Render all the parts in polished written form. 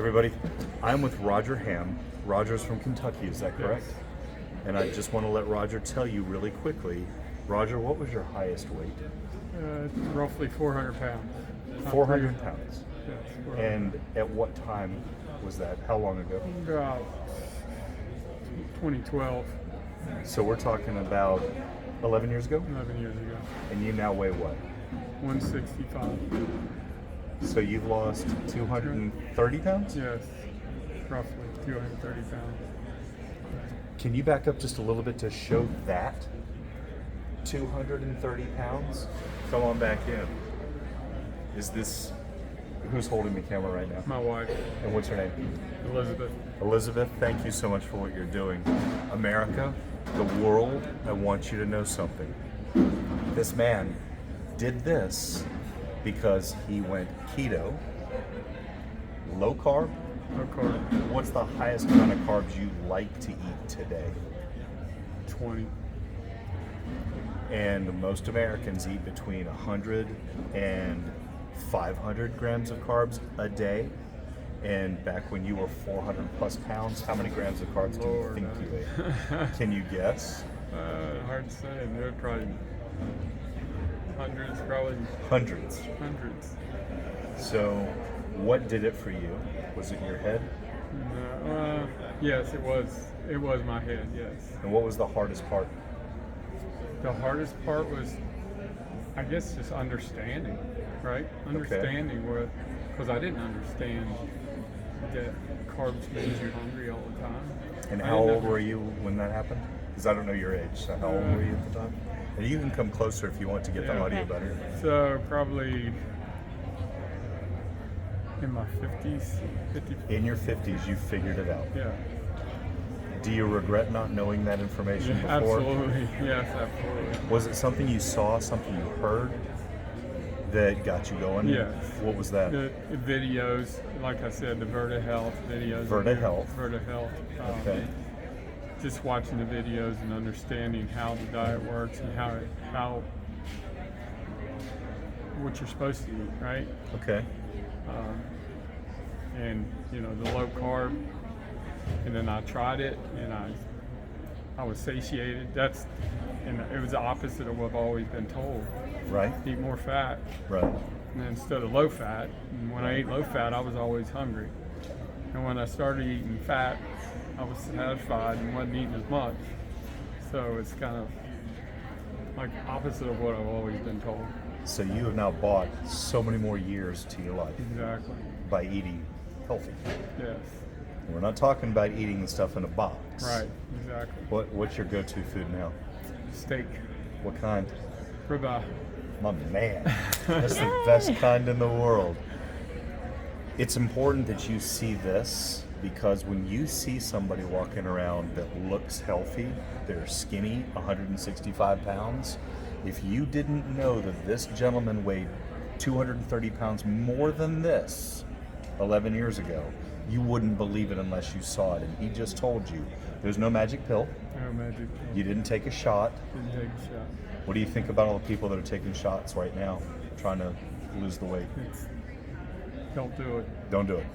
Everybody, I'm with Roger Ham. Roger's from Kentucky, is that correct? Yes. And I just want to let Roger tell you really quickly. Roger, what was your highest weight? Roughly 400 pounds. 400 pounds. Yes, 400. And at what time was that? How long ago? About 2012, So we're talking about 11 years ago? 11 years ago. And you now weigh what? 165. So you've lost 230 pounds? Yes, roughly 230 pounds. Can you back up just a little bit to show that? 230 pounds? Come on back in. Is this, who's holding the camera right now? My wife, And what's her name? Elizabeth. Elizabeth, thank you so much for what you're doing. America, the world, I want you to know something. This man did this because he went keto, low carb. No carb. What's the highest amount of carbs you like to eat today? 20. And most Americans eat between 100 and 500 grams of carbs a day. And back when you were 400 plus pounds, how many grams of carbs do you Lord, think you ate? Can you guess? Hard to say. They're probably hundreds, probably Hundreds. hundreds. So what did it for you? Was it your head? No, yes, it was. It was my head. Yes. And what was the hardest part? The hardest part was, I guess, just understanding, right? Understanding what, because I didn't understand that carbs made you hungry all the time. And I how didn't old were you when that happened? Because I don't know your age, so how old were you at the time? And you can come closer if you want to get the Yeah. audio better. So probably in my 50s, 50. In your 50s, you figured it out. Yeah. Do you regret not knowing that information Yeah, before? absolutely. Yes, absolutely. Was it something you saw, something you heard that got you going? Yes. What was that? The videos, like I said, the Verta Health videos. Verta Health. Verta Health. Okay. Just watching the videos and understanding how the diet works and how what you're supposed to eat, right? Okay. And the low carb. And then I tried it, and I was satiated. And it was the opposite of what I've always been told. Right. Eat more fat. Right. And instead of low fat, and when I ate low fat, I was always hungry. And when I started eating fat, I was satisfied and wasn't eating as much. So it's kind of like opposite of what I've always been told. So you have now bought so many more years to your life Exactly. by eating healthy. Yes. We're not talking about eating the stuff in a box. Right. Exactly. What's your go-to food now? Steak. What kind? Ribeye. My man, that's the best kind in the world. It's important that you see this because when you see somebody walking around that looks healthy, they're skinny, 165 pounds, if you didn't know that this gentleman weighed 230 pounds more than this 11 years ago, you wouldn't believe it unless you saw it. And he just told you there's no magic pill. No magic. You didn't take a shot. Didn't take a shot. What do you think about all the people that are taking shots right now, trying to lose the weight? Don't do it. Don't do it.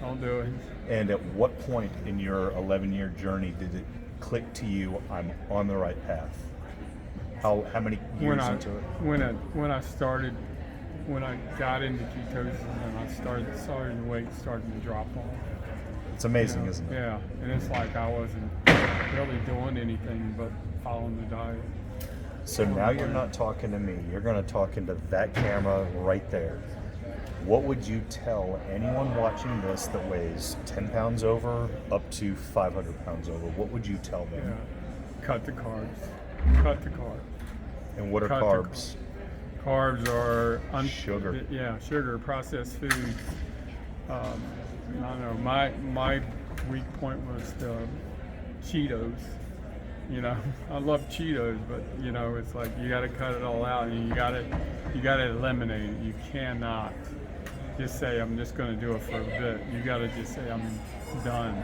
Don't do it. And at what point in your 11-year journey did it click to you, I'm on the right path? How many years into it? When I got into ketosis and I saw the weight starting to drop off. It's amazing, isn't it? Yeah, and it's like I wasn't really doing anything but following the diet. So now you're not talking to me. You're going to talk into that camera right there. What would you tell anyone watching this that weighs 10 pounds over up to 500 pounds over? What would you tell them? Yeah, cut the carbs. Cut the carbs. And what are Cut the carbs? Carbs are Sugar. Yeah, sugar, processed foods. I don't know. My weak point was the Cheetos. I love Cheetos, but it's like you got to cut it all out, and you got to eliminate it. You cannot just say I'm just going to do it for a bit. You got to just say I'm done.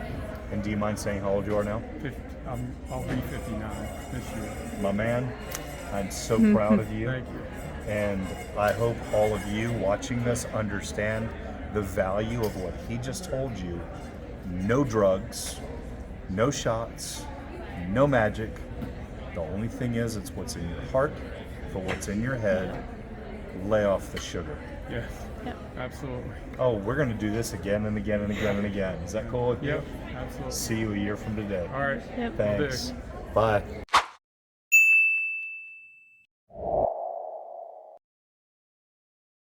And do you mind saying how old you are now? I'll be 59 this year. My man, I'm so proud of you. Thank you. And I hope all of you watching this understand the value of what he just told you. No drugs, no shots, no magic. The only thing is, it's what's in your heart, for what's in your head. Lay off the sugar. Yes. Yep. Absolutely. Oh, we're going to do this again and again and again and again. Is that cool with you? Yep. Absolutely. See you a year from today. All right. Yep. Thanks. Bye.